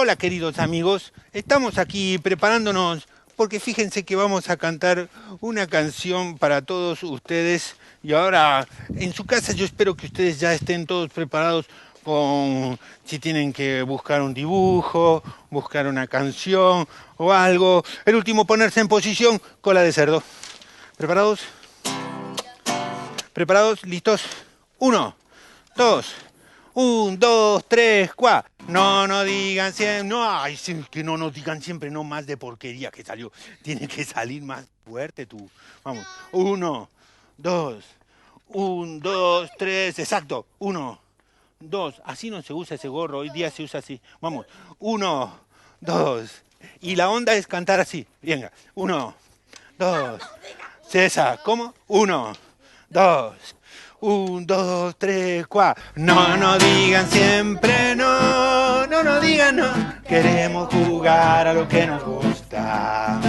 Hola queridos amigos, estamos aquí preparándonos porque fíjense que vamos a cantar una canción para todos ustedes y ahora en su casa yo espero que ustedes ya estén todos preparados con si tienen que buscar un dibujo, buscar una canción o algo. El último, ponerse en posición, cola de cerdo. ¿Preparados? ¿Preparados? ¿Listos? Uno, dos, un, dos, tres, cuatro. No nos digan siempre, no, ay, sí, que no nos digan siempre no más de porquería que salió. Tiene que salir más fuerte tú. Vamos, uno, dos, un, dos, tres, exacto. Uno, dos, así no se usa ese gorro, hoy día se usa así. Vamos, uno, dos. Y la onda es cantar así. Venga, uno, dos. César, ¿cómo? Uno, dos. Un, dos, tres, cuatro. No nos digan siempre no, no nos digan no. Queremos jugar a lo que nos gusta.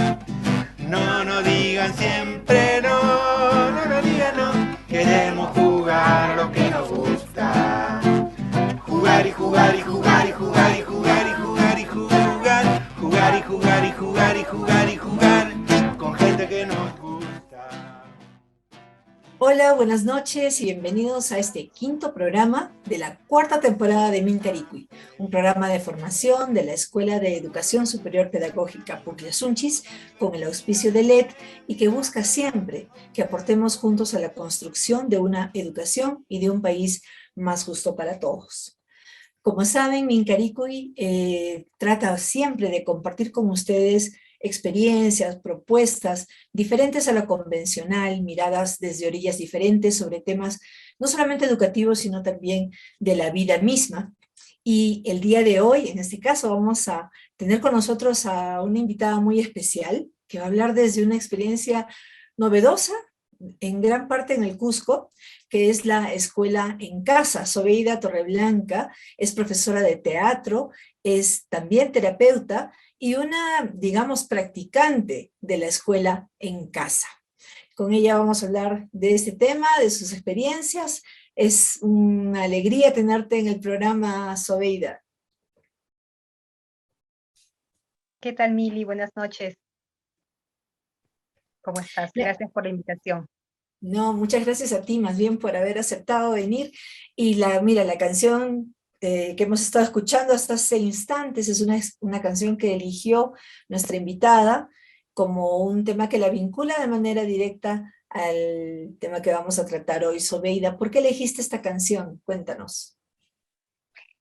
No nos digan siempre no, no nos digan no. Queremos jugar a lo que nos gusta. Jugar y jugar y jugar y jugar y jugar y jugar y jugar. Jugar y jugar y jugar y jugar y jugar con gente que nos gusta. Hola, buenas noches y bienvenidos a este quinto programa de la cuarta temporada de Mincaricui, un programa de formación de la Escuela de Educación Superior Pedagógica Pucllasunchis con el auspicio de LED y que busca siempre que aportemos juntos a la construcción de una educación y de un país más justo para todos. Como saben, Mincaricui trata siempre de compartir con ustedes experiencias, propuestas diferentes a lo convencional, miradas desde orillas diferentes sobre temas no solamente educativos, sino también de la vida misma. Y el día de hoy, en este caso, vamos a tener con nosotros a una invitada muy especial que va a hablar desde una experiencia novedosa, en gran parte en el Cusco, que es la Escuela en Casa. Sobeida Torreblanca es profesora de teatro, es también terapeuta y una, digamos, practicante de la Escuela en Casa. Con ella vamos a hablar de este tema, de sus experiencias. Es una alegría tenerte en el programa, Sobeida. ¿Qué tal, Mili? Buenas noches. ¿Cómo estás? Gracias por la invitación. No, muchas gracias a ti, más bien por haber aceptado venir. Y mira, la canción que hemos estado escuchando hasta hace instantes es una canción que eligió nuestra invitada como un tema que la vincula de manera directa al tema que vamos a tratar hoy, Sobeida. ¿Por qué elegiste esta canción? Cuéntanos.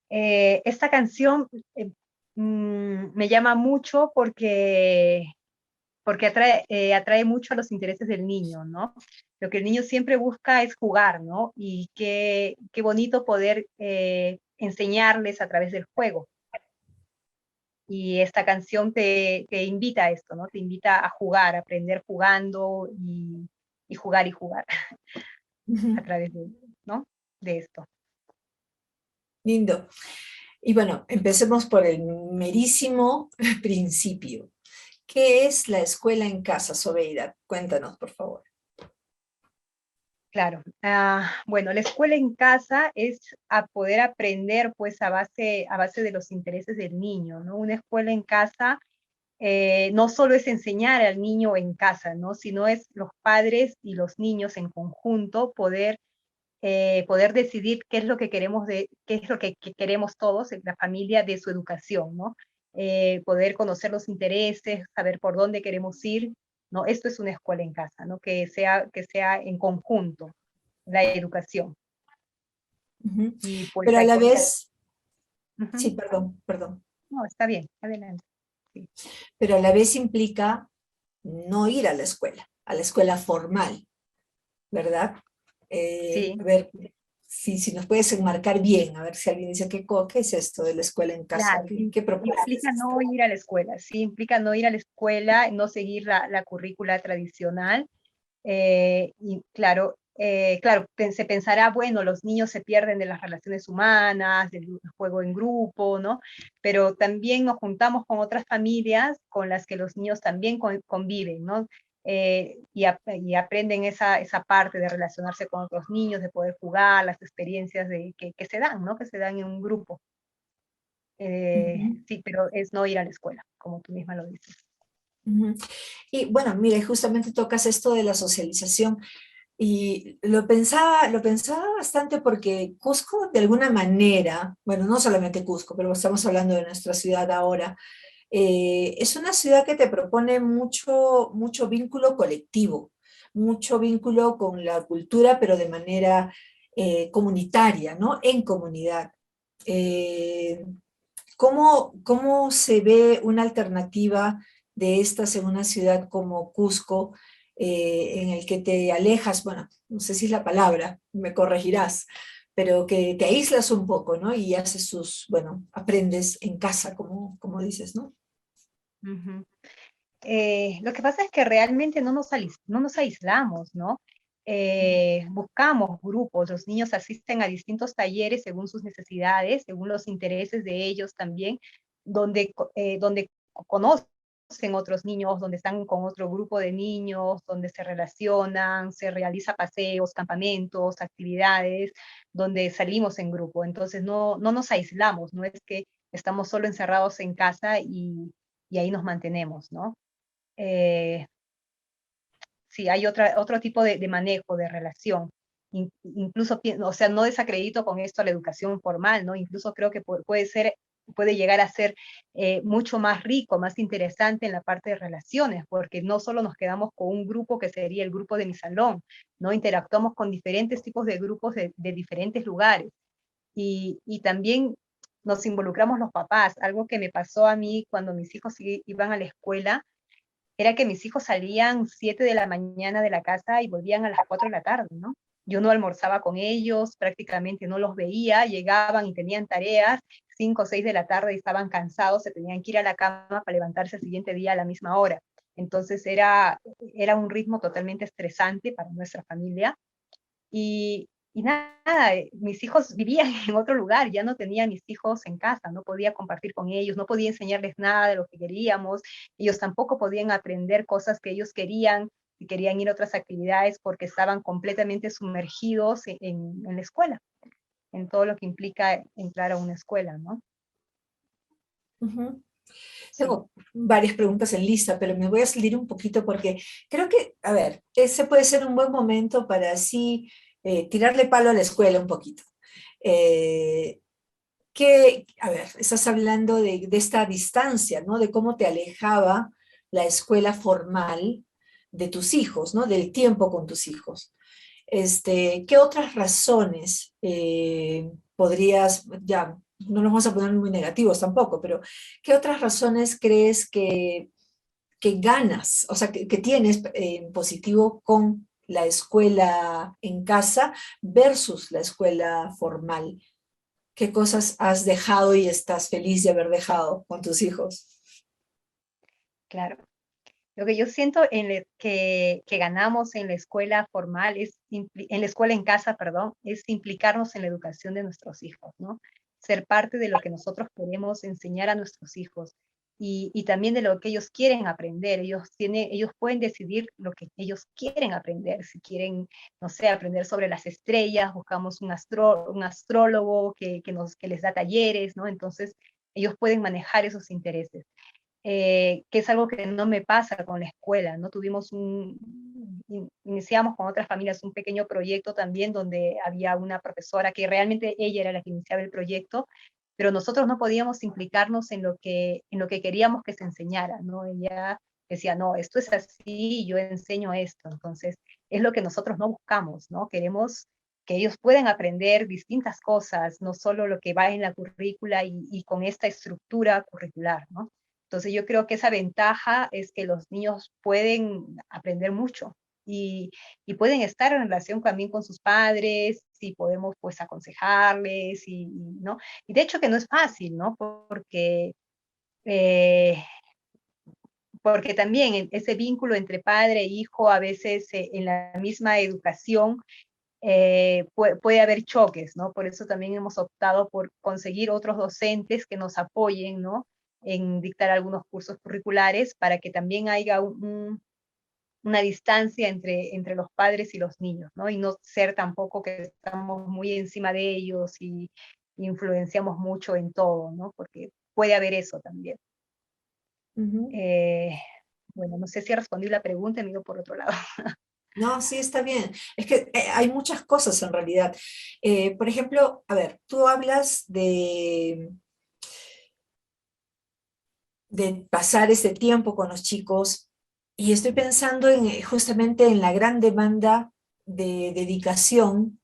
Esta canción me llama mucho porque atrae mucho a los intereses del niño, ¿no? Lo que el niño siempre busca es jugar, ¿no? Y qué bonito poder enseñarles a través del juego. Y esta canción te invita a esto, ¿no? Te invita a jugar, a aprender jugando y jugar y jugar a través de, ¿no? De esto. Lindo. Y bueno, empecemos por el merísimo principio. ¿Qué es la escuela en casa, Sobeida? Cuéntanos, por favor. Claro. Bueno, la escuela en casa es a poder aprender pues a base de los intereses del niño, ¿no? Una escuela en casa no solo es enseñar al niño en casa, ¿no? Sino es los padres y los niños en conjunto poder decidir qué es lo que queremos, qué es lo que queremos todos en la familia de su educación, ¿no? Poder conocer los intereses, saber por dónde queremos ir, ¿no? Esto es una escuela en casa, ¿no? Que sea en conjunto la educación. Ujú. Y pues Pero a hay la cosas. vez, sí, Uh-huh. perdón. No, está bien, adelante. Sí. Pero a la vez implica no ir a la escuela formal, ¿verdad? A Sí, ver, si nos puedes enmarcar bien, a ver si alguien dice, ¿qué es esto de la escuela en casa? claro, ¿Qué propuesta es implica esta? no ir a la escuela, sí, implica no ir a la escuela, no seguir la currícula tradicional. Y claro, se pensará, bueno, los niños se pierden de las relaciones humanas, del juego en grupo, ¿no? Pero también nos juntamos con otras familias con las que los niños también conviven, ¿no? Y aprenden esa parte de relacionarse con otros niños, de poder jugar, las experiencias que se dan, ¿no? Que se dan en un grupo. Ujú, Sí, pero es no ir a la escuela, como tú misma lo dices. ujú. Y bueno, mire, justamente tocas esto de la socialización. Y lo pensaba bastante porque Cusco, de alguna manera, bueno, no solamente Cusco, pero estamos hablando de nuestra ciudad ahora, es una ciudad que te propone mucho, mucho vínculo colectivo, mucho vínculo con la cultura, pero de manera comunitaria, ¿no? En comunidad. Eh, ¿Cómo se ve una alternativa de estas en una ciudad como Cusco, en el que te alejas, bueno, no sé si es la palabra, me corregirás, pero que te aíslas un poco, ¿no? Y haces bueno, aprendes en casa, como dices, ¿no? Ujú. Lo que pasa es que realmente no nos aislamos, ¿no? Buscamos grupos, los niños asisten a distintos talleres según sus necesidades, según los intereses de ellos también, donde conocen otros niños, donde están con otro grupo de niños, donde se relacionan, se realiza paseos, campamentos, actividades, donde salimos en grupo. Entonces no nos aislamos, no es que estamos solo encerrados en casa y ahí nos mantenemos, ¿no? Eh, sí, hay otro tipo de manejo, de relación. Incluso, o sea, no desacredito con esto a la educación formal, ¿no? Incluso creo que puede llegar a ser mucho más rico, más interesante en la parte de relaciones, porque no solo nos quedamos con un grupo que sería el grupo de mi salón, ¿no? Interactuamos con diferentes tipos de grupos de diferentes lugares. Y también nos involucramos los papás, algo que me pasó a mí cuando mis hijos iban a la escuela, era que mis hijos salían 7 de la mañana de la casa y volvían a las 4 de la tarde, ¿no? Yo no almorzaba con ellos, prácticamente no los veía, llegaban y tenían tareas, 5 o 6 de la tarde y estaban cansados, se tenían que ir a la cama para levantarse el siguiente día a la misma hora. Entonces era un ritmo totalmente estresante para nuestra familia y nada, mis hijos vivían en otro lugar, ya no tenía mis hijos en casa, no podía compartir con ellos, no podía enseñarles nada de lo que queríamos, ellos tampoco podían aprender cosas que ellos querían, si querían ir a otras actividades porque estaban completamente sumergidos en la escuela, en todo lo que implica entrar a una escuela, ¿no? Ujú. Sí, Tengo varias preguntas en lista, pero me voy a salir un poquito porque creo que, a ver, ese puede ser un buen momento para así tirarle palo a la escuela un poquito. Eh, a ver, estás hablando de esta distancia, ¿no? De cómo te alejaba la escuela formal de tus hijos, ¿no? Del tiempo con tus hijos. ¿Qué otras razones podrías, ya, no nos vamos a poner muy negativos tampoco, pero qué otras razones crees que ganas, o sea, que tienes en positivo con la escuela en casa versus la escuela formal? ¿Qué cosas has dejado y estás feliz de haber dejado con tus hijos? claro. Lo que yo siento que ganamos en la escuela formal, en la escuela en casa, perdón, es implicarnos en la educación de nuestros hijos, ¿no? Ser parte de lo que nosotros queremos enseñar a nuestros hijos y también de lo que ellos quieren aprender. Ellos pueden decidir lo que ellos quieren aprender. Si quieren, no sé, aprender sobre las estrellas, buscamos un astrólogo que les da talleres, ¿no? Entonces, ellos pueden manejar esos intereses, que es algo que no me pasa con la escuela, ¿no? Iniciamos con otras familias un pequeño proyecto también donde había una profesora que realmente ella era la que iniciaba el proyecto, pero nosotros no podíamos implicarnos en lo que queríamos que se enseñara, ¿no? Ella decía, no, esto es así y yo enseño esto. Entonces, es lo que nosotros no buscamos, ¿no? Queremos que ellos puedan aprender distintas cosas, no solo lo que va en la currícula y con esta estructura curricular, ¿no? Entonces yo creo que esa ventaja es que los niños pueden aprender mucho y pueden estar en relación también con sus padres y podemos pues aconsejarles ¿no? Y de hecho que no es fácil, ¿no? Eh, porque también ese vínculo entre padre e hijo a veces en la misma educación puede haber choques, ¿no? Por eso también hemos optado por conseguir otros docentes que nos apoyen, ¿no? En dictar algunos cursos curriculares para que también haya una distancia entre los padres y los niños, ¿no? Y no ser tampoco que estamos muy encima de ellos influenciamos mucho en todo, ¿no? Porque puede haber eso también. Bueno, no sé si respondí la pregunta y me ido por otro lado. No, sí, está bien. Es que hay muchas cosas en realidad. Por ejemplo, a ver, tú hablas de pasar este tiempo con los chicos y estoy pensando justamente en la gran demanda de dedicación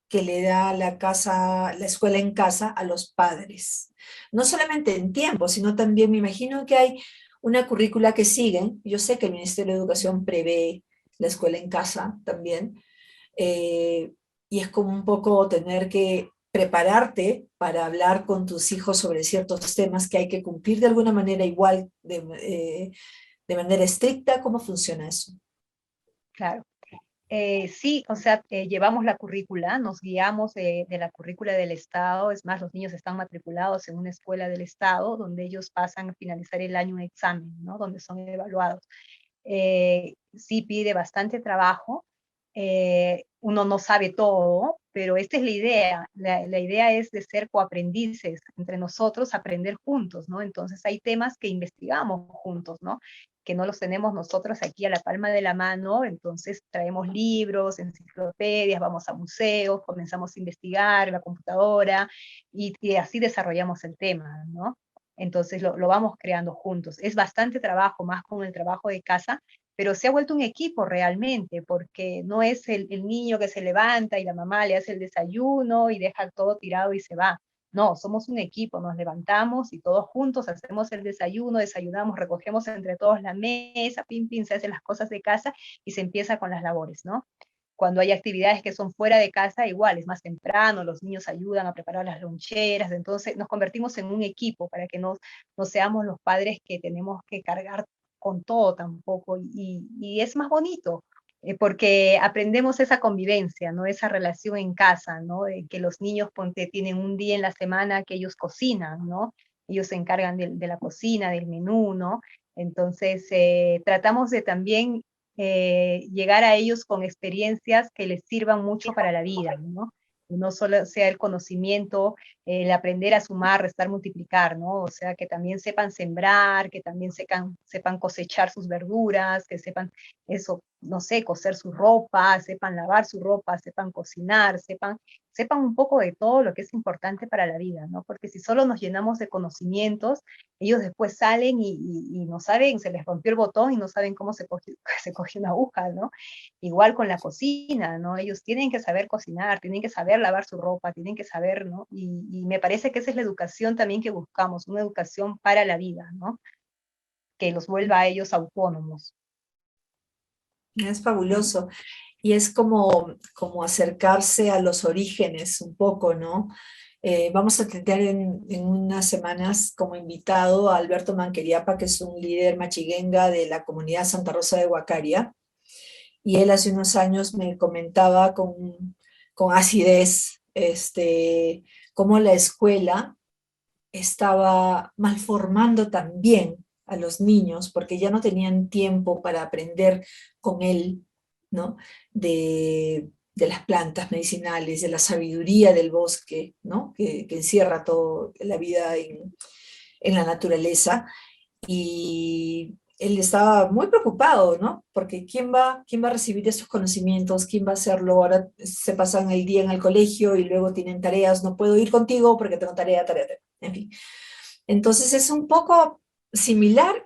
que le da la casa, la escuela en casa a los padres. No solamente en tiempo, sino también me imagino que hay una currícula que siguen. Yo sé que el Ministerio de Educación prevé la escuela en casa también, eh, y es como un poco tener que prepararte para hablar con tus hijos sobre ciertos temas que hay que cumplir de alguna manera igual, de manera estricta. ¿Cómo funciona eso? Claro. Sí, o sea, llevamos la currícula, nos guiamos de la currícula del Estado, es más, los niños están matriculados en una escuela del Estado, donde ellos pasan a finalizar el año un examen, ¿no? Donde son evaluados. Sí pide bastante trabajo, uno no sabe todo, pero esta es la idea. La idea es de ser coaprendices entre nosotros, aprender juntos, ¿no? Entonces hay temas que investigamos juntos, ¿no? Que no los tenemos nosotros aquí a la palma de la mano, entonces traemos libros, enciclopedias, vamos a museos, comenzamos a investigar en la computadora y así desarrollamos el tema, ¿no? Entonces lo vamos creando juntos. Es bastante trabajo, más con el trabajo de casa, pero se ha vuelto un equipo realmente, porque no es el niño que se levanta y la mamá le hace el desayuno y deja todo tirado y se va. No, somos un equipo, nos levantamos y todos juntos hacemos el desayuno, desayunamos, recogemos entre todos la mesa, pim, pim, se hacen las cosas de casa y se empieza con las labores, ¿no? Cuando hay actividades que son fuera de casa, igual, es más temprano, los niños ayudan a preparar las loncheras, entonces nos convertimos en un equipo para que no seamos los padres que tenemos que cargar con todo tampoco, y es más bonito, porque aprendemos esa convivencia, ¿no? Esa relación en casa, ¿no? De que los niños, ponte, tienen un día en la semana que ellos cocinan, ¿no? Ellos se encargan de la cocina, del menú, ¿no? Entonces, tratamos de también llegar a ellos con experiencias que les sirvan mucho para la vida, ¿no? Y no solo sea el conocimiento, el aprender a sumar, restar, multiplicar, ¿no? O sea, que también sepan sembrar, que también sepan cosechar sus verduras, que sepan eso, no sé, coser su ropa, sepan lavar su ropa, sepan cocinar, sepan un poco de todo lo que es importante para la vida, ¿no? Porque si solo nos llenamos de conocimientos, ellos después salen y no saben, se les rompió el botón y no saben cómo se coge, se coge una aguja, ¿no? Igual con la cocina, ¿no? Ellos tienen que saber cocinar, tienen que saber lavar su ropa, tienen que saber, ¿no? Y me parece que esa es la educación también que buscamos, una educación para la vida, ¿no? Que los vuelva a ellos autónomos. Es fabuloso. Y es como acercarse a los orígenes un poco, ¿no? Vamos a tener en unas semanas como invitado a Alberto Manqueriapa, que es un líder machiguenga de la comunidad Santa Rosa de Huacaria, y él hace unos años me comentaba con acidez cómo la escuela estaba malformando también a los niños porque ya no tenían tiempo para aprender con él, ¿no? De las plantas medicinales, de la sabiduría del bosque, ¿no? Que encierra toda la vida en la naturaleza. Y él estaba muy preocupado, ¿no? Porque ¿quién va a recibir esos conocimientos? ¿Quién va a hacerlo? Ahora se pasan el día en el colegio y luego tienen tareas, no puedo ir contigo porque tengo tarea, en fin. Entonces es un poco similar,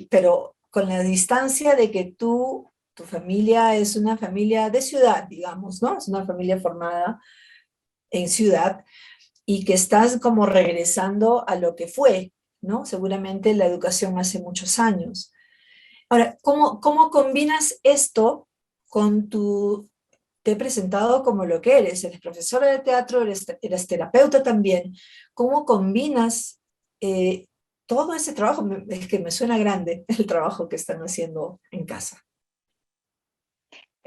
pero con la distancia de que tu familia es una familia de ciudad, digamos, ¿no? Es una familia formada en ciudad y que estás como regresando a lo que fue, ¿no? Seguramente la educación hace muchos años. Ahora, ¿cómo combinas esto con tu... Te he presentado como lo que eres profesora de teatro, eres terapeuta también. ¿Cómo combinas eh, todo ese trabajo? Es que me suena grande el trabajo que están haciendo en casa.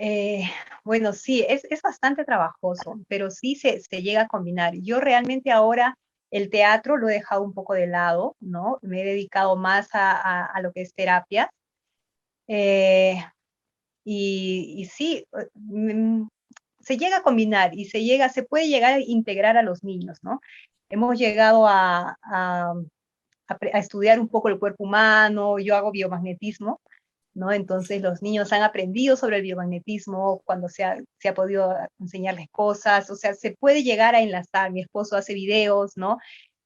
Eh, bueno, sí, es bastante trabajoso, pero sí se llega a combinar. Yo realmente ahora el teatro lo he dejado un poco de lado, ¿no? Me he dedicado más a lo que es terapia. Eh, y sí, se llega a combinar y se puede llegar a integrar a los niños, ¿no? Hemos llegado a estudiar un poco el cuerpo humano, yo hago biomagnetismo, ¿no? Entonces los niños han aprendido sobre el biomagnetismo cuando se ha podido enseñarles cosas, o sea, se puede llegar a enlazar, mi esposo hace videos, ¿no?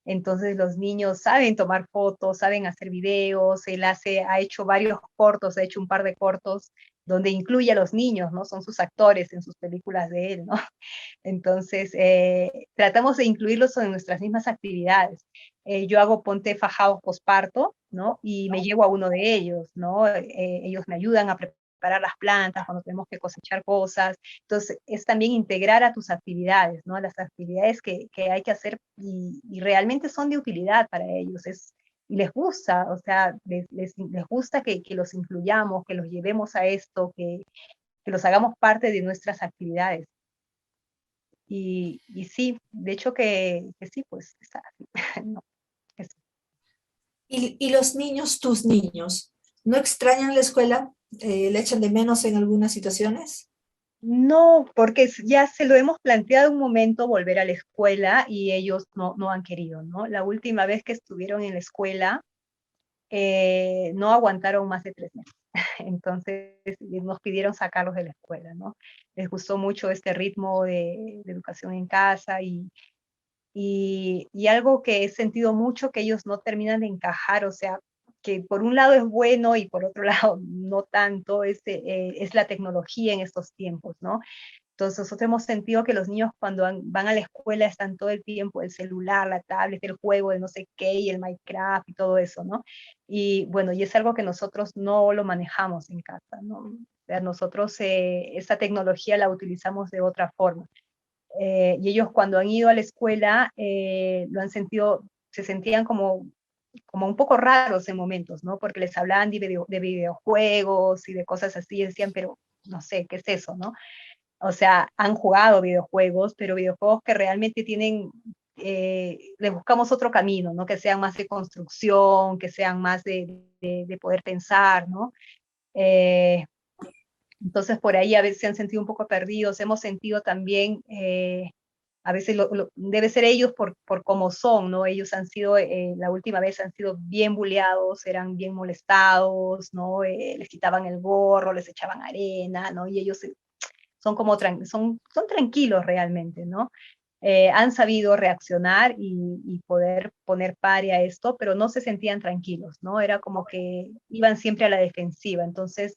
Entonces los niños saben tomar fotos, saben hacer videos, ha hecho varios cortos, ha hecho un par de cortos donde incluye a los niños, ¿no? Son sus actores en sus películas de él, ¿no? Entonces, tratamos de incluirlos en nuestras mismas actividades. Yo hago ponte fajados posparto, ¿no? Y me llevo a uno de ellos, ¿no? Ellos me ayudan a preparar las plantas cuando tenemos que cosechar cosas. Entonces, es también integrar a tus actividades, ¿no? Las actividades que hay que hacer y realmente son de utilidad para ellos. Y les gusta, o sea, les gusta que los incluyamos, que los llevemos a esto, que los hagamos parte de nuestras actividades. Y sí, de hecho que sí, pues está así. No, eso. Y los niños, tus niños, no extrañan la escuela? ¿Le echan de menos en algunas situaciones? No, porque ya se lo hemos planteado un momento volver a la escuela y ellos no han querido, ¿no? La última vez que estuvieron en la escuela, no aguantaron más de 3 meses. Entonces nos pidieron sacarlos de la escuela, ¿no? Les gustó mucho este ritmo de educación en casa y algo que he sentido mucho que ellos no terminan de encajar, o sea, que por un lado es bueno y por otro lado no tanto, es la tecnología en estos tiempos, ¿no? Entonces nosotros hemos sentido que los niños cuando van a la escuela están todo el tiempo el celular, la tablet, el juego de no sé qué y el Minecraft y todo eso, ¿no? Y bueno, y es algo que nosotros no lo manejamos en casa, ¿no? O sea, nosotros esa tecnología la utilizamos de otra forma. Y ellos cuando han ido a la escuela lo han sentido, se sentían como un poco raros en momentos, ¿no? Porque les hablaban de videojuegos y de cosas así, y decían, pero no sé, ¿qué es eso, no? O sea, han jugado videojuegos, pero videojuegos que realmente tienen, le buscamos otro camino, ¿no? Que sean más de construcción, que sean más de poder pensar, ¿no? Eh, entonces por ahí a veces se han sentido un poco perdidos, hemos sentido también, a veces debe ser ellos por cómo son, ¿no? Ellos han sido, la última vez han sido bien buleados, eran bien molestados, ¿no? Les quitaban el gorro, les echaban arena, ¿no? Y ellos son como, son tranquilos realmente, ¿no? Han sabido reaccionar y poder poner pare a esto, pero no se sentían tranquilos, ¿no? Era como que iban siempre a la defensiva, entonces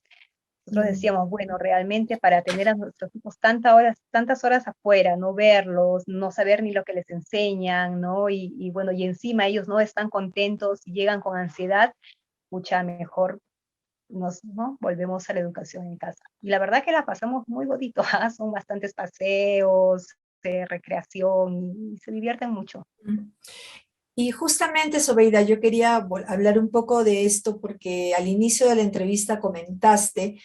nosotros decíamos, bueno, realmente para tener a nuestros hijos tantas horas afuera, no verlos, no saber ni lo que les enseñan, ¿no? Y bueno, y encima ellos no están contentos y llegan con ansiedad, mucha mejor ¿no? Volvemos a la educación en casa. Y la verdad que la pasamos muy bonito, ¿ah? Son bastantes paseos, recreación y se divierten mucho. Y justamente, Sobeida, yo quería hablar un poco de esto porque al inicio de la entrevista comentaste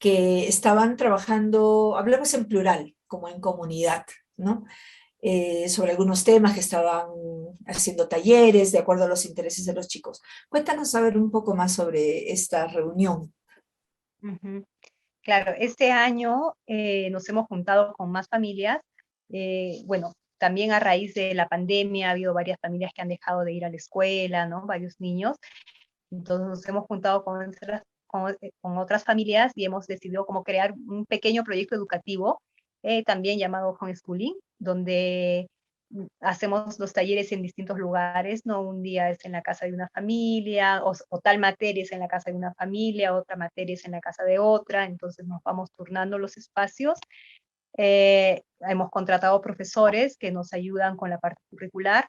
que estaban trabajando, hablamos en plural, como en comunidad, ¿no? Sobre algunos temas que estaban haciendo talleres de acuerdo a los intereses de los chicos. Cuéntanos a ver un poco más sobre esta reunión. Ujú. Claro, este año nos hemos juntado con más familias. Bueno, también a raíz de la pandemia ha habido varias familias que han dejado de ir a la escuela, ¿no? Varios niños. Entonces nos hemos juntado con otras familias y hemos decidido como crear un pequeño proyecto educativo, también llamado homeschooling, donde hacemos los talleres en distintos lugares, ¿no? Un día es en la casa de una familia, o tal materia es en la casa de una familia, otra materia es en la casa de otra, entonces nos vamos turnando los espacios. Hemos contratado profesores que nos ayudan con la parte curricular,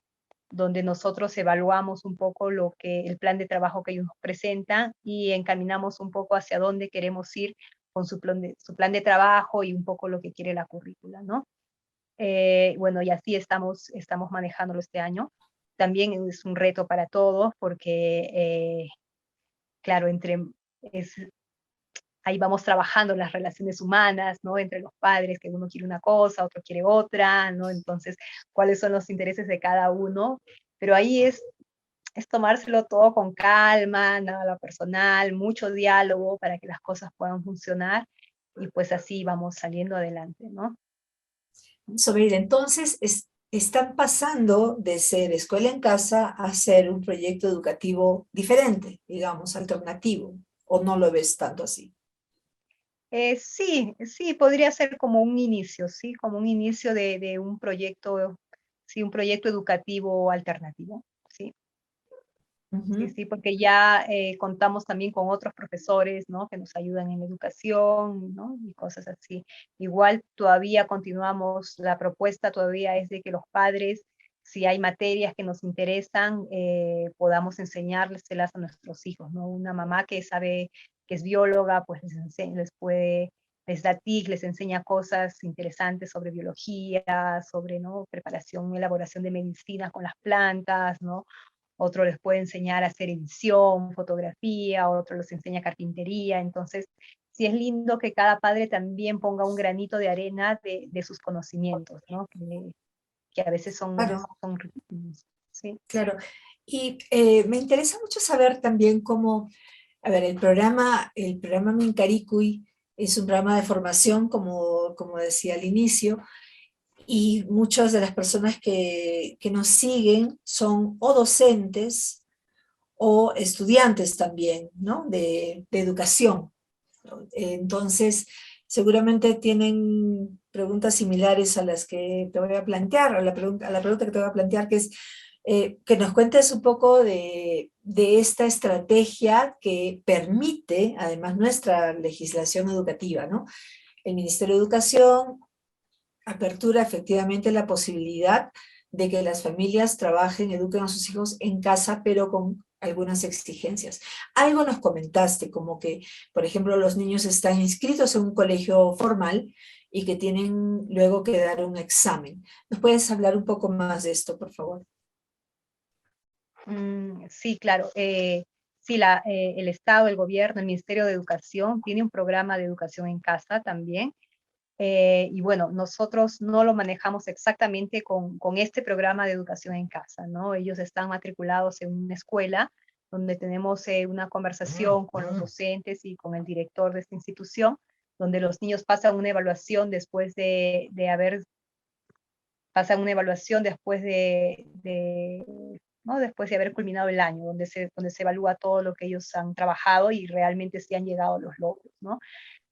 donde nosotros evaluamos un poco el plan de trabajo que ellos nos presentan y encaminamos un poco hacia dónde queremos ir con su plan de trabajo y un poco lo que quiere la currícula, ¿no? Bueno, y así estamos manejándolo este año. También es un reto para todos porque, claro, es, ahí vamos trabajando las relaciones humanas, ¿no? Entre los padres, que uno quiere una cosa, otro quiere otra, ¿no? Entonces, ¿cuáles son los intereses de cada uno? Pero ahí es tomárselo todo con calma, nada lo personal, mucho diálogo para que las cosas puedan funcionar y pues así vamos saliendo adelante, ¿no? Sobeida, entonces están pasando de ser escuela en casa a ser un proyecto educativo diferente, digamos, alternativo, ¿o no lo ves tanto así? Sí, sí, podría ser como un inicio, ¿sí? Como un inicio de un proyecto, sí, un proyecto educativo alternativo, ¿sí? Sí, Ujú. sí, porque ya contamos también con otros profesores, ¿no? Que nos ayudan en la educación, ¿no? Y cosas así. Igual todavía continuamos, la propuesta todavía es de que los padres, si hay materias que nos interesan, podamos enseñárselas a nuestros hijos, ¿no? Una mamá que sabe, que es bióloga, pues les da TIC, les enseña cosas interesantes sobre biología, sobre, ¿no? Preparación, elaboración de medicinas con las plantas, ¿no? Otro les puede enseñar a hacer edición, fotografía, otro les enseña carpintería. Entonces, sí es lindo que cada padre también ponga un granito de arena de sus conocimientos, ¿no? Que a veces Claro, son riquísimos, ¿sí? claro. Y me interesa mucho saber también cómo, a ver, el programa Mincaricui es un programa de formación, como decía al inicio, y muchas de las personas que nos siguen son o docentes o estudiantes también, ¿no? De educación. Entonces, seguramente tienen preguntas similares a las que te voy a plantear, a la pregunta que te voy a plantear, que es que nos cuentes un poco de esta estrategia que permite, además, nuestra legislación educativa, ¿no? El Ministerio de Educación apertura efectivamente la posibilidad de que las familias trabajen, eduquen a sus hijos en casa, pero con algunas exigencias. Algo nos comentaste, como que, por ejemplo, los niños están inscritos en un colegio formal y que tienen luego que dar un examen. ¿Nos puedes hablar un poco más de esto, por favor? Sí, claro. Sí, el Estado, el gobierno, el Ministerio de Educación tiene un programa de educación en casa también. Y bueno, nosotros no lo manejamos exactamente con este programa de educación en casa, ¿no? Ellos están matriculados en una escuela donde tenemos una conversación con los docentes y con el director de esta institución, donde los niños pasan una evaluación después pasan una evaluación ¿no? Después de haber culminado el año, donde se evalúa todo lo que ellos han trabajado y realmente si han llegado a los logros, ¿no?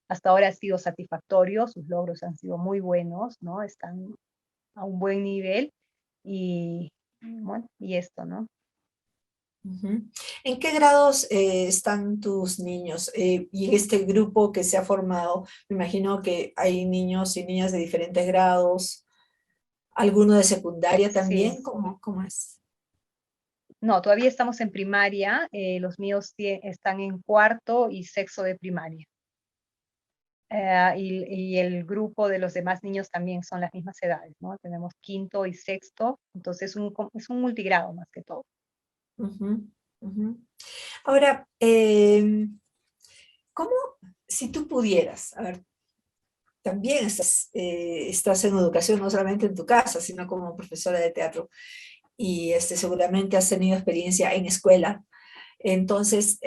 Hasta ahora ha sido satisfactorio, sus logros han sido muy buenos, ¿no? Están a un buen nivel y, bueno, y esto, ¿no? Ujú. ¿En qué grados están tus niños? Y en este grupo que se ha formado, me imagino que hay niños y niñas de diferentes grados, alguno de secundaria Sí, también, ¿cómo es? no, todavía estamos en primaria, los míos están en cuarto y sexto de primaria. Y el grupo de los demás niños también son las mismas edades, ¿no? Tenemos quinto y sexto, entonces es un multigrado más que todo. Ujú, ujú. Ahora, ¿cómo, si tú pudieras, a ver, también estás en educación, no solamente en tu casa, sino como profesora de teatro, y seguramente has tenido experiencia en escuela. Entonces,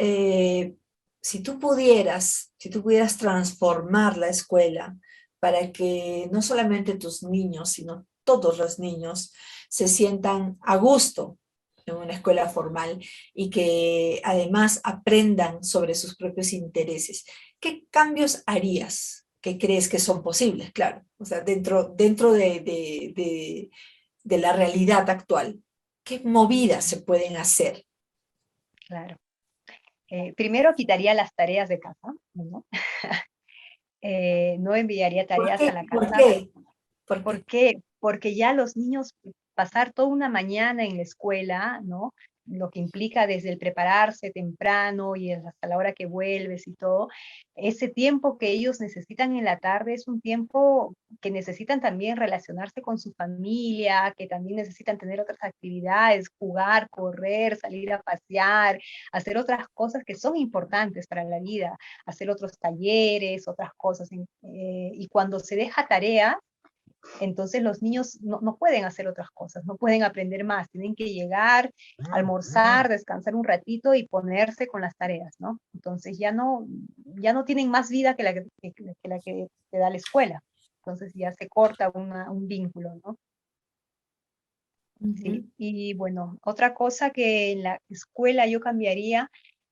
si tú pudieras transformar la escuela para que no solamente tus niños, sino todos los niños se sientan a gusto en una escuela formal y que además aprendan sobre sus propios intereses, ¿qué cambios harías? ¿Qué crees que son posibles? Claro, o sea, dentro de la realidad actual. ¿Qué movidas se pueden hacer? Claro. Primero quitaría las tareas de casa, ¿no? No enviaría ¿Por tareas a qué? la ¿Por casa. qué? ¿Por ¿Por qué? qué? Porque ya los niños pasar toda una mañana en la escuela, ¿no? Lo que implica desde el prepararse temprano y hasta la hora que vuelves y todo, ese tiempo que ellos necesitan en la tarde es un tiempo que necesitan también relacionarse con su familia, que también necesitan tener otras actividades, jugar, correr, salir a pasear, hacer otras cosas que son importantes para la vida, hacer otros talleres, otras cosas. Y cuando se deja tarea, entonces los niños no pueden hacer otras cosas, no pueden aprender más, tienen que llegar, almorzar, descansar un ratito y ponerse con las tareas, ¿no? Entonces ya no tienen más vida que la que te da la escuela. entonces ya se corta un vínculo, ¿no? Sí, Ujú. y bueno, otra cosa que en la escuela yo cambiaría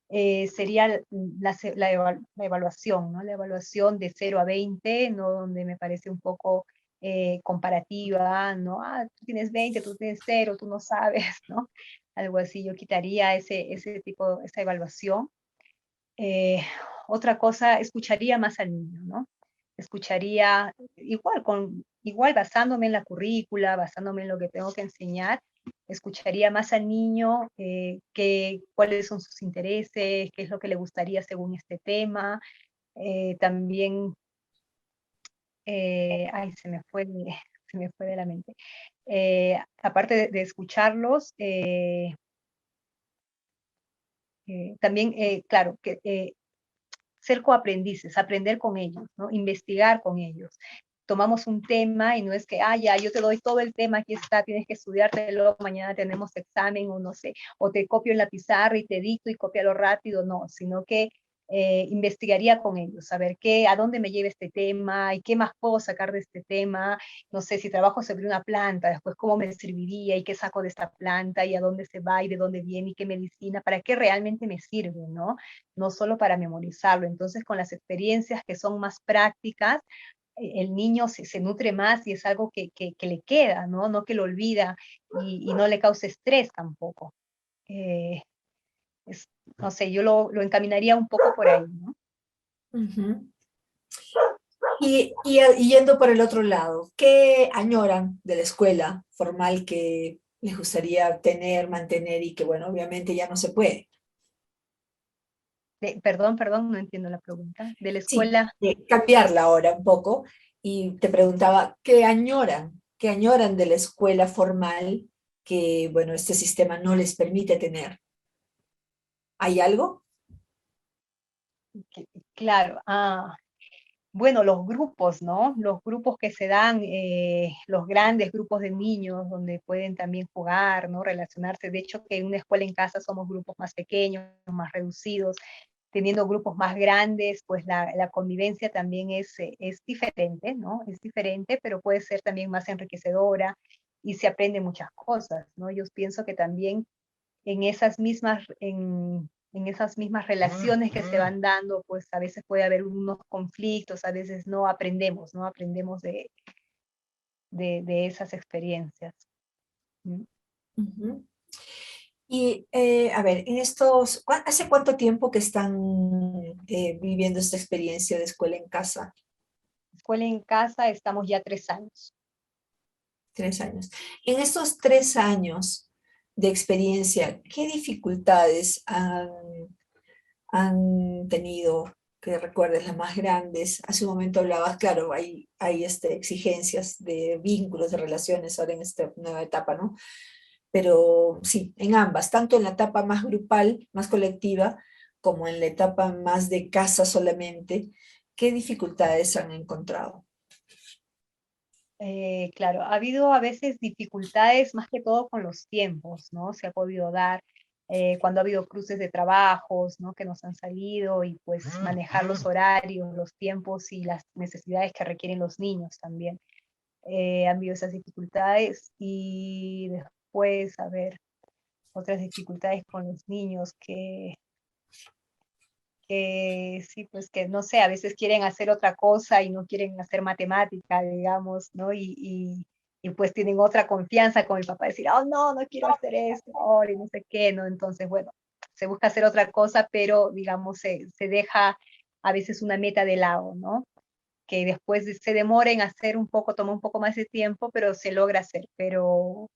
sería la evaluación, ¿no? La evaluación de 0 a 20, ¿no? Donde me parece un poco comparativa, ¿no? Ah, tú tienes 20, tú tienes 0, tú no sabes, ¿no? Algo así, yo quitaría ese tipo, esa evaluación. Eh, Otra cosa, escucharía más al niño, ¿no? Escucharía igual basándome en la currícula, basándome en lo que tengo que enseñar, escucharía más al niño, cuáles son sus intereses, qué es lo que le gustaría según este tema. También, ay, se me fue de la mente. Aparte de escucharlos, también, claro, ser coaprendices, aprender con ellos, ¿no? Investigar con ellos. Tomamos un tema y no es que, ah, ya, yo te doy todo el tema, aquí está, tienes que estudiártelo, mañana tenemos examen o no sé, o te copio en la pizarra y te dicto y cópialo rápido, no, sino que investigaría con ellos, saber a dónde me lleva este tema y qué más puedo sacar de este tema, no sé, si trabajo sobre una planta, después cómo me serviría y qué saco de esta planta y a dónde se va y de dónde viene y qué medicina, para qué realmente me sirve, ¿no? No solo para memorizarlo. Entonces, con las experiencias que son más prácticas, el niño se nutre más y es algo que le queda, ¿no? No que lo olvida y no le cause estrés tampoco. Eh, no sé, yo lo encaminaría un poco por ahí, ¿no? Ujú. Y yendo por el otro lado, ¿qué añoran de la escuela formal que les gustaría tener, mantener y que, bueno, obviamente ya no se puede? Perdón, no entiendo la pregunta. De la Sí, escuela, cambiarla ahora un poco y te preguntaba, ¿qué añoran? ¿Qué añoran de la escuela formal que, bueno, este sistema no les permite tener? ¿Hay algo? claro, bueno, los grupos, ¿no? Los grupos que se dan, los grandes grupos de niños donde pueden también jugar, ¿no? Relacionarse. De hecho, que en una escuela en casa somos grupos más pequeños, más reducidos. Teniendo grupos más grandes, pues la convivencia también es diferente, ¿no? Es diferente, pero puede ser también más enriquecedora y se aprende muchas cosas, ¿no? Yo pienso que también en esas mismas relaciones que se van dando, pues a veces puede haber unos conflictos, a veces no aprendemos, ¿no? Aprendemos de esas experiencias. ¿Mm? Ujú. Y a ver, ¿hace cuánto tiempo que están viviendo esta experiencia de escuela en casa? Escuela en casa estamos ya 3 años. 3 años. En estos 3 años de experiencia, ¿qué dificultades han tenido que recuerdes las más grandes? Hace un momento hablabas, claro, hay exigencias de vínculos, de relaciones ahora en esta nueva etapa, ¿no? Pero sí, en ambas, tanto en la etapa más grupal, más colectiva, como en la etapa más de casa solamente, ¿qué dificultades han encontrado? Claro, ha habido a veces dificultades más que todo con los tiempos, ¿no? Se ha podido dar cuando ha habido cruces de trabajos, ¿no? Que nos han salido y pues manejar los horarios, los tiempos y las necesidades que requieren los niños también. Han habido esas dificultades y después, a ver, otras dificultades con los niños que sí, pues que no sé, a veces quieren hacer otra cosa y no quieren hacer matemática, digamos, ¿no? Y pues tienen otra confianza con el papá, decir, oh, no, no quiero hacer esto, ahora y no sé qué, ¿no? Entonces, bueno, se busca hacer otra cosa, pero digamos, se deja a veces una meta de lado, ¿no? Que después se demora en hacer un poco, toma un poco más de tiempo, pero se logra hacer, pero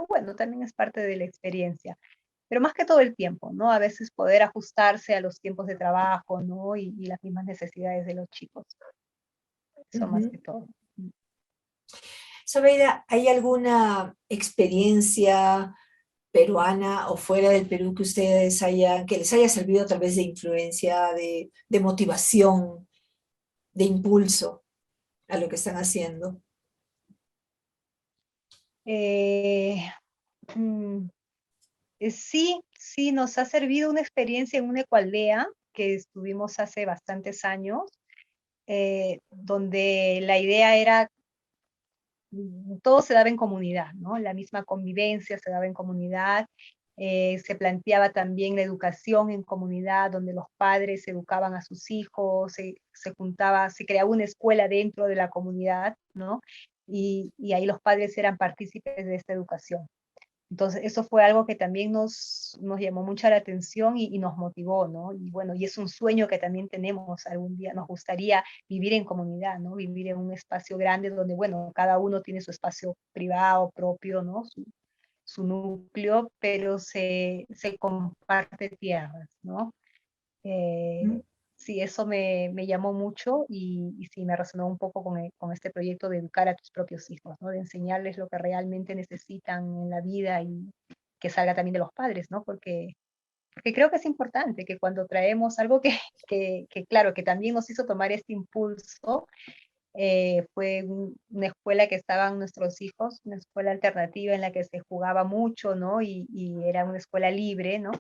bueno, también es parte de la experiencia. Pero más que todo el tiempo, ¿no? A veces poder ajustarse a los tiempos de trabajo, ¿no? Y las mismas necesidades de los chicos. Eso más Ujú. que todo. Sobeida, ¿hay alguna experiencia peruana o fuera del Perú que que les haya servido tal vez de influencia, de motivación, de impulso a lo que están haciendo? Eh, mm, sí, sí, nos ha servido una experiencia en una ecualdea que estuvimos hace bastantes años, donde la idea era, todo se daba en comunidad, ¿no? La misma convivencia se daba en comunidad. Se planteaba también la educación en comunidad, donde los padres educaban a sus hijos, se juntaba, se creaba una escuela dentro de la comunidad, ¿no? Y ahí los padres eran partícipes de esta educación. Entonces, eso fue algo que también nos llamó mucha la atención y nos motivó, ¿no? Y bueno, y es un sueño que también tenemos algún día, nos gustaría vivir en comunidad, ¿no? Vivir en un espacio grande donde, bueno, cada uno tiene su espacio privado, propio, ¿no? Su núcleo, pero se comparte tierras, ¿no? Mm. Sí, eso me llamó mucho y sí, me resonó un poco con este proyecto de educar a tus propios hijos, ¿no? De enseñarles lo que realmente necesitan en la vida y que salga también de los padres, ¿no? Porque creo que es importante que cuando traemos algo que claro, que también nos hizo tomar este impulso, fue una escuela que estaban nuestros hijos, una escuela alternativa en la que se jugaba mucho, ¿no? Y era una escuela libre, ¿no?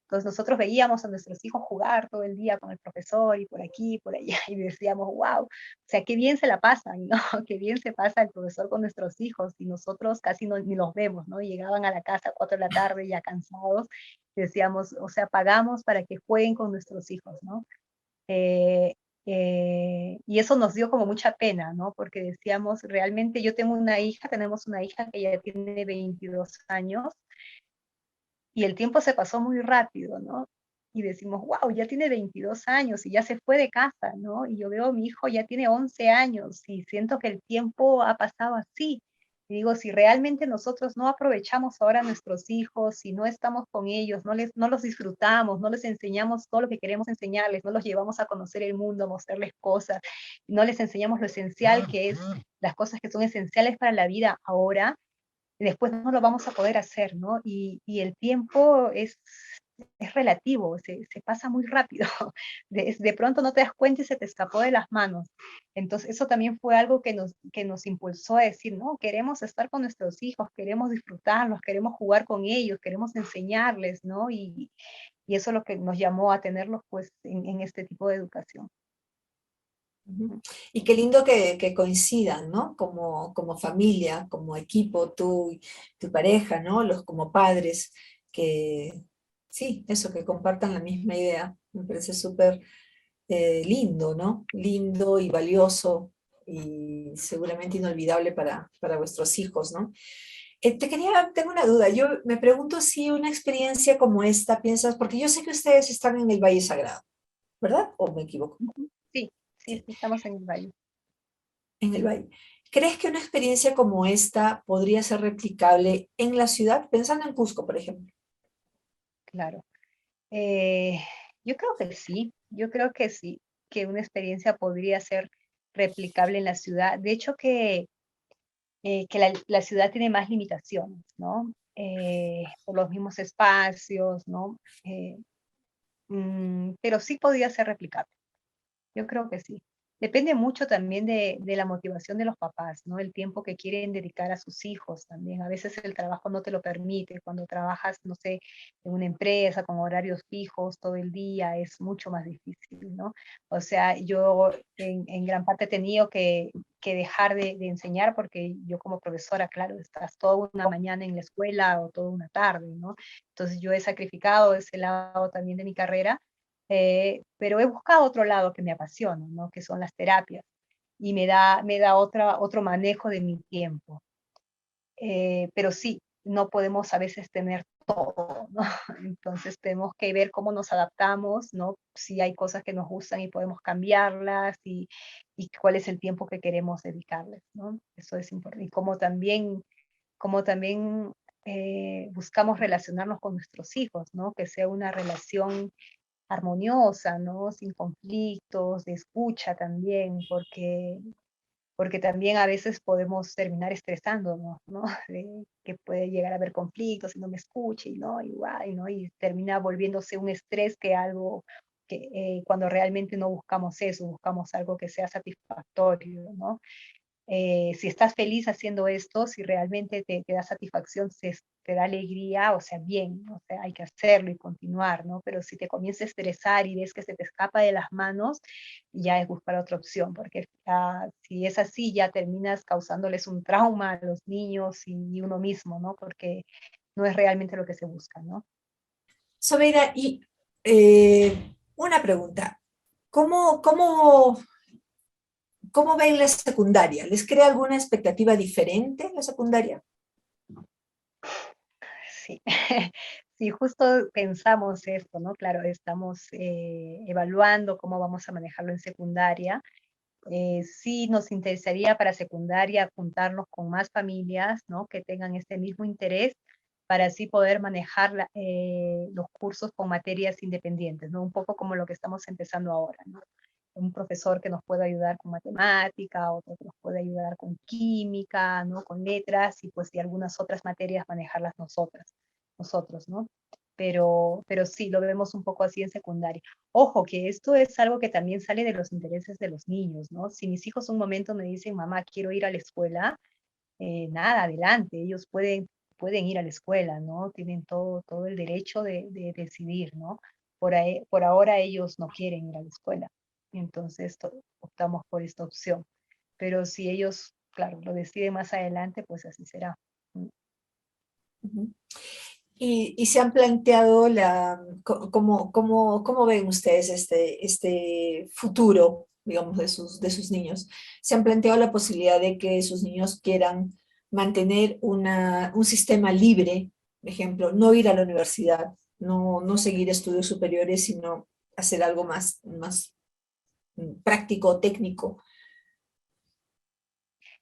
Entonces nosotros veíamos a nuestros hijos jugar todo el día con el profesor y por aquí, y por allá, y decíamos, wow, o sea, qué bien se la pasan, ¿no? Qué bien se pasa el profesor con nuestros hijos, y nosotros casi no, ni los vemos, ¿no? Llegaban a la casa a 4 de la tarde ya cansados, y decíamos, o sea, pagamos para que jueguen con nuestros hijos, ¿no? Eh, y eso nos dio como mucha pena, ¿no? Porque decíamos, realmente yo tengo una hija, tenemos una hija que ya tiene 22 años, y el tiempo se pasó muy rápido, ¿no? Y decimos, wow, ya tiene 22 años y ya se fue de casa, ¿no? Y yo veo a mi hijo ya tiene 11 años y siento que el tiempo ha pasado así. Y digo, si realmente nosotros no aprovechamos ahora a nuestros hijos, si no estamos con ellos, no los disfrutamos, no les enseñamos todo lo que queremos enseñarles, no los llevamos a conocer el mundo, a mostrarles cosas, no les enseñamos lo esencial que es, las cosas que son esenciales para la vida ahora, después no lo vamos a poder hacer, ¿no? Y el tiempo es relativo, se pasa muy rápido. De pronto no te das cuenta y se te escapó de las manos. Entonces, eso también fue algo que nos impulsó a decir, no, queremos estar con nuestros hijos, queremos disfrutarlos, queremos jugar con ellos, queremos enseñarles, ¿no? Y eso es lo que nos llamó a tenerlos, pues, en este tipo de educación. Ujú. Y qué lindo que coincidan, ¿no? Como familia, como equipo, tú y tu pareja, ¿no? Los como padres, que sí, eso, que compartan la misma idea. Me parece súper lindo, ¿no? Lindo y valioso y seguramente inolvidable para vuestros hijos, ¿no? Tengo una duda. Yo me pregunto si una experiencia como esta piensas, porque yo sé que ustedes están en el Valle Sagrado, ¿verdad? ¿O me equivoco? Ujú. Sí, sí, Sí, estamos en el valle. en el Valle. ¿Crees que una experiencia como esta podría ser replicable en la ciudad? Pensando en Cusco, por ejemplo. Claro. Eh, yo creo que sí, yo creo que sí, que una experiencia podría ser replicable en la ciudad. De hecho, que la ciudad tiene más limitaciones, ¿no? Por los mismos espacios, ¿no? Pero sí podría ser replicable. Yo creo que sí. Depende mucho también de la motivación de los papás, ¿no? El tiempo que quieren dedicar a sus hijos también. A veces el trabajo no te lo permite. Cuando trabajas, no sé, en una empresa con horarios fijos todo el día, es mucho más difícil, ¿no? O sea, yo en gran parte he tenido que dejar de enseñar porque yo como profesora, claro, estás toda una mañana en la escuela o toda una tarde, ¿no? Entonces yo he sacrificado ese lado también de mi carrera, pero he buscado otro lado que me apasiona, ¿no? Que son las terapias, y me da otro manejo de mi tiempo. Pero sí, no podemos a veces tener todo, ¿no? Entonces tenemos que ver cómo nos adaptamos, ¿no? Si hay cosas que nos gustan y podemos cambiarlas y cuál es el tiempo que queremos dedicarles, ¿no? Eso es importante. Y como también buscamos relacionarnos con nuestros hijos, ¿no? Que sea una relación armoniosa, ¿no? Sin conflictos, de escucha también, porque también a veces podemos terminar estresándonos, ¿no? Que puede llegar a haber conflictos y no me escuche y no, y guay, ¿no? Y termina volviéndose un estrés que algo cuando realmente no buscamos eso, buscamos algo que sea satisfactorio, ¿no? Si estás feliz haciendo esto, si realmente te da satisfacción, te da alegría, o sea, bien, o sea, hay que hacerlo y continuar, ¿no? Pero si te comienza a estresar y ves que se te escapa de las manos, ya es buscar otra opción, porque si es así, ya terminas causándoles un trauma a los niños y uno mismo, ¿no? Porque no es realmente lo que se busca, ¿no? Sobeida, y una pregunta. ¿Cómo ven la secundaria? ¿Les crea alguna expectativa diferente la secundaria? Sí, sí, justo pensamos esto, ¿no? Claro, estamos evaluando cómo vamos a manejarlo en secundaria. Sí nos interesaría para secundaria juntarnos con más familias, ¿no? Que tengan este mismo interés para así poder manejar los cursos con materias independientes, ¿no? Un poco como lo que estamos empezando ahora, ¿no? Un profesor que nos pueda ayudar con matemática, otro que nos pueda ayudar con química, ¿no? Con letras y pues de algunas otras materias manejarlas nosotros, ¿no? Pero sí, lo vemos un poco así en secundaria. Ojo, que esto es algo que también sale de los intereses de los niños, ¿no? Si mis hijos un momento me dicen, mamá, quiero ir a la escuela, nada, adelante, ellos pueden ir a la escuela, ¿no? Tienen todo el derecho de decidir, ¿no? Por ahora ellos no quieren ir a la escuela, entonces optamos por esta opción. Pero si ellos, claro, lo deciden más adelante, pues así será. Ujú. Y se han planteado cómo ven ustedes este futuro, digamos, de sus niños. ¿Se han planteado la posibilidad de que sus niños quieran mantener un sistema libre, por ejemplo, no ir a la universidad, no seguir estudios superiores, sino hacer algo más práctico, técnico?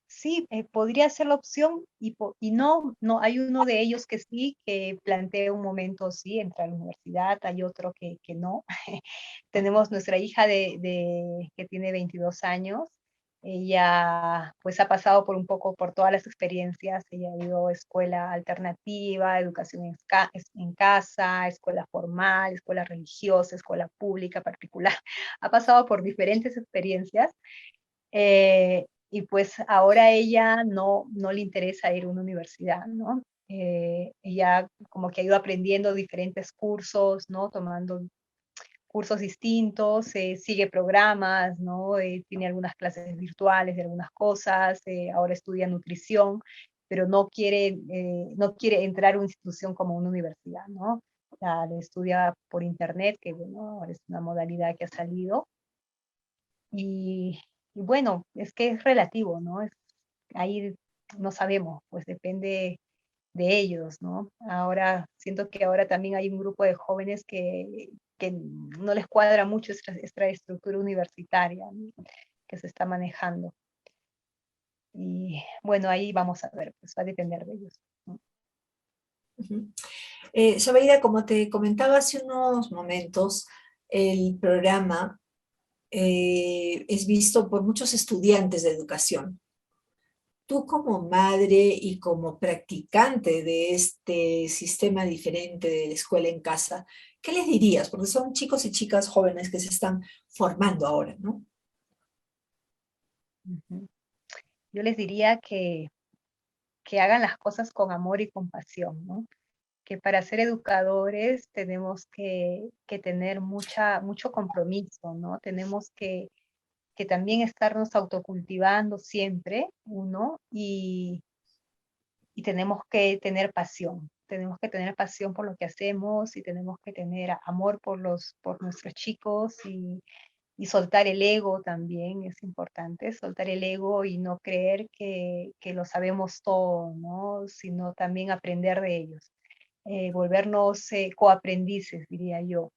Sí, podría ser la opción y no, hay uno de ellos que sí, que plantea un momento, sí, entrar a la universidad, hay otro que no. Tenemos nuestra hija que tiene 22 años, ella pues ha pasado por un poco por todas las experiencias, ella ha ido a escuela alternativa, educación en casa, escuela formal, escuela religiosa, escuela pública, particular, ha pasado por diferentes experiencias. Y pues ahora ella no le interesa ir a una universidad, ¿no? Ella como que ha ido aprendiendo diferentes cursos, ¿no? Tomando cursos distintos, sigue programas, ¿no? Tiene algunas clases virtuales de algunas cosas, ahora estudia nutrición, pero no quiere entrar a una institución como una universidad, ¿no? La estudia por internet, que bueno, ahora es una modalidad que ha salido, y bueno, es que es relativo, ¿no? Ahí no sabemos, pues depende de ellos, ¿no? Ahora, siento que ahora también hay un grupo de jóvenes que no les cuadra mucho esta estructura universitaria, ¿no? Que se está manejando. Y bueno, ahí vamos a ver, pues va a depender de ellos, ¿no? Ujú. Sobeida, como te comentaba hace unos momentos, el programa es visto por muchos estudiantes de educación. Tú como madre y como practicante de este sistema diferente de la escuela en casa, ¿qué les dirías? Porque son chicos y chicas jóvenes que se están formando ahora, ¿no? Ujú. Yo les diría que hagan las cosas con amor y compasión, ¿no? Que para ser educadores tenemos que tener mucho compromiso, ¿no? Tenemos que también estarnos autocultivando siempre, uno, y tenemos que tener pasión por lo que hacemos y tenemos que tener amor por nuestros chicos y soltar el ego también, es importante, soltar el ego y no creer que lo sabemos todo, ¿no? Sino también aprender de ellos, volvernos coaprendices, diría yo,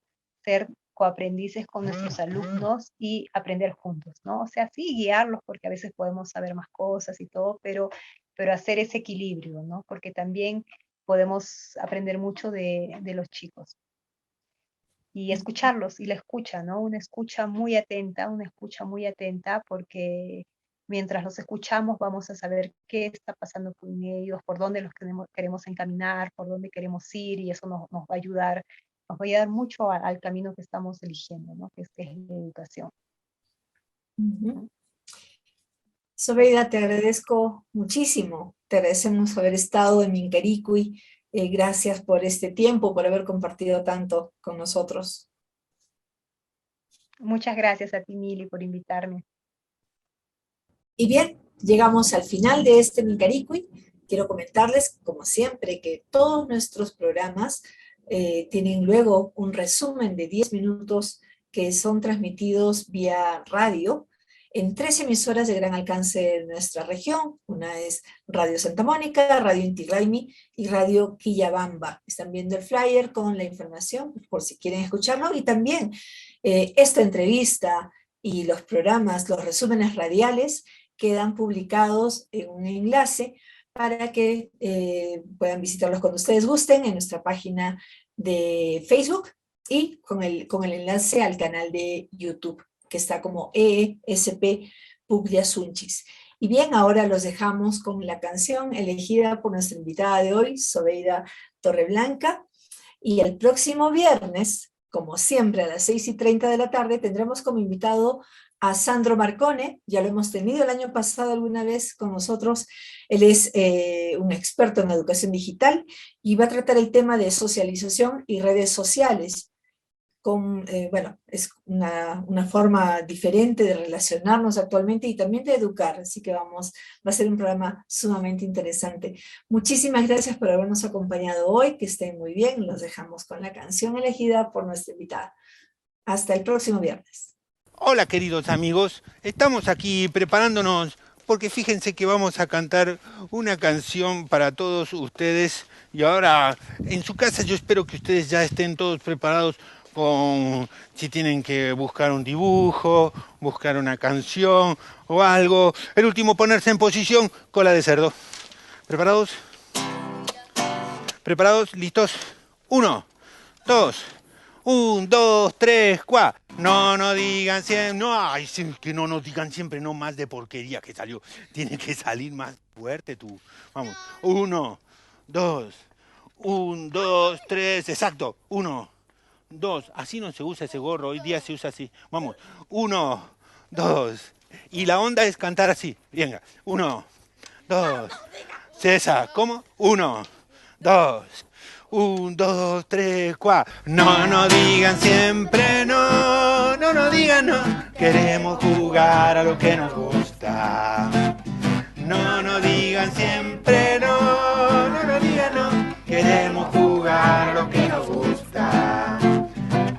ser coaprendices con nuestros alumnos y aprender juntos, ¿no? O sea, sí guiarlos porque a veces podemos saber más cosas y todo, pero hacer ese equilibrio, ¿no? Porque también podemos aprender mucho de los chicos y escucharlos y la escucha, ¿no? Una escucha muy atenta porque mientras los escuchamos vamos a saber qué está pasando con ellos, por dónde los queremos encaminar, por dónde queremos ir y eso nos va a ayudar, mucho al camino que estamos eligiendo, ¿no? Que es la educación. Ujú. Sobeida, te agradezco muchísimo. Te agradecemos haber estado en Mincaricui. Gracias por este tiempo, por haber compartido tanto con nosotros. Muchas gracias a ti, Mili, por invitarme. Y bien, llegamos al final de este Mincaricui. Quiero comentarles, como siempre, que todos nuestros programas tienen luego un resumen de 10 minutos que son transmitidos vía radio en 3 emisoras de gran alcance en nuestra región. Una es Radio Santa Mónica, Radio Inti Raymi y Radio Quillabamba. Están viendo el flyer con la información por si quieren escucharlo. Y también esta entrevista y los programas, los resúmenes radiales, quedan publicados en un enlace para que puedan visitarlos cuando ustedes gusten en nuestra página de Facebook y con el enlace al canal de YouTube, que está como ESP Puglia Sunchis. Y bien, ahora los dejamos con la canción elegida por nuestra invitada de hoy, Sobeida Torreblanca, y el próximo viernes, como siempre a las 6:30 de la tarde, tendremos como invitado a Sandro Marcone. Ya lo hemos tenido el año pasado alguna vez con nosotros. Él es un experto en educación digital y va a tratar el tema de socialización y redes sociales. Bueno, es una forma diferente de relacionarnos actualmente y también de educar, así que va a ser un programa sumamente interesante. Muchísimas gracias por habernos acompañado hoy, que estén muy bien. Los dejamos con la canción elegida por nuestra invitada. Hasta el próximo viernes. Hola queridos amigos, estamos aquí preparándonos porque fíjense que vamos a cantar una canción para todos ustedes y ahora en su casa yo espero que ustedes ya estén todos preparados con si tienen que buscar un dibujo, buscar una canción o algo. El último, ponerse en posición, cola de cerdo. ¿Preparados? ¿Preparados? ¿Listos? 1, 2, 1, 2, 3, 4. No digan siempre, que no nos digan siempre, no más de porquería que salió. Tiene que salir más fuerte tú. Vamos, 1, 2, 1, 2, 3, exacto, 1, 2, así no se usa ese gorro, hoy día se usa así. Vamos, 1, 2, y la onda es cantar así. Venga, 1, 2, César, ¿cómo? 1, 2, 1, 2, 3, 4. No digan siempre no digan no. Queremos jugar a lo que nos gusta. No digan siempre no digan no. Queremos jugar a lo que nos gusta.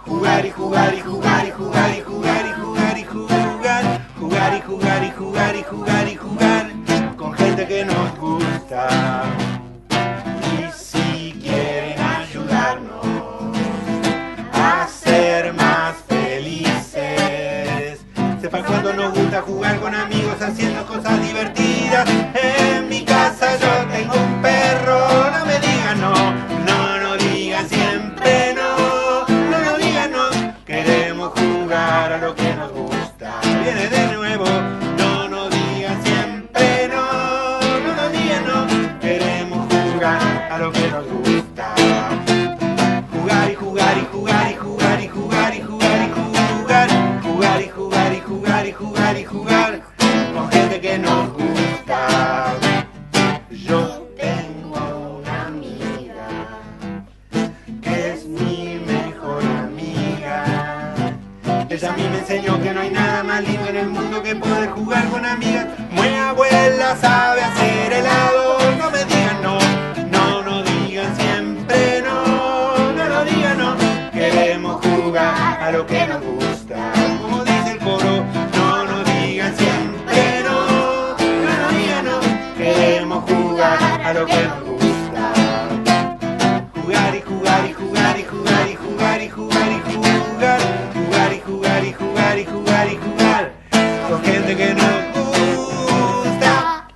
Jugar y jugar y jugar y jugar y jugar y jugar y jugar. Jugar y jugar y jugar y jugar y jugar con gente que nos gusta. Y si quieren ayudarnos a ser más felices, sepan cuando nos gusta jugar con amigos haciendo cosas divertidas. En mi casa yo tengo un perro, no me digan no digan siempre no digan no. Queremos jugar a lo que nos gusta. Viene de nuevo, no digan siempre no digan no. Queremos jugar a lo que nos gusta. Jugar y jugar y jugar y jugar y jugar y jugar y jugar. Jugar y jugar y jugar y jugar y jugar con gente que nos gusta. Yo tengo una amiga que es mi mejor amiga. Ella a mí me enseñó que no hay nada más lindo en el mundo que poder jugar con amigas. Mi abuela sabe hacer helado. No me digan no digan siempre no digan no. Queremos jugar a lo que nos gusta. Como dice el coro, no digan siempre no digan no. Queremos jugar a lo que nos gusta. Jugar y jugar y jugar y jugar y jugar y jugar y jugar. Jugar y jugar y jugar y jugar y jugar con gente que nos gusta.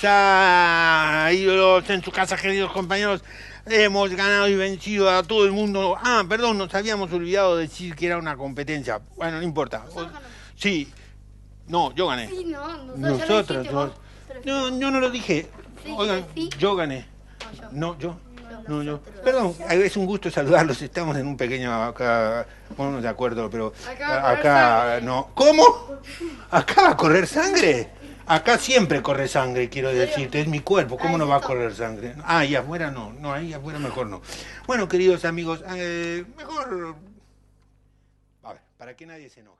Ya, ídolos en su casa, queridos compañeros, hemos ganado y vencido a todo el mundo. Perdón, nos habíamos olvidado de decir que era una competencia. Bueno, no importa. Sí, no, yo gané. Sí, Nosotros dos. Vos, No, yo no lo dije. Sí, Oigan, sí. yo gané. No, yo. No, yo. No, yo, perdón, es un gusto saludarlos. Estamos en un pequeño acá, bueno, de acuerdo, pero acá no. ¿Cómo? ¿Acá va a correr sangre? Acá siempre corre sangre, quiero decirte, es mi cuerpo, ¿cómo no va a correr sangre? Ah, y afuera no, no, ahí afuera mejor no. Bueno, queridos amigos, mejor, a ver, para que nadie se enoje.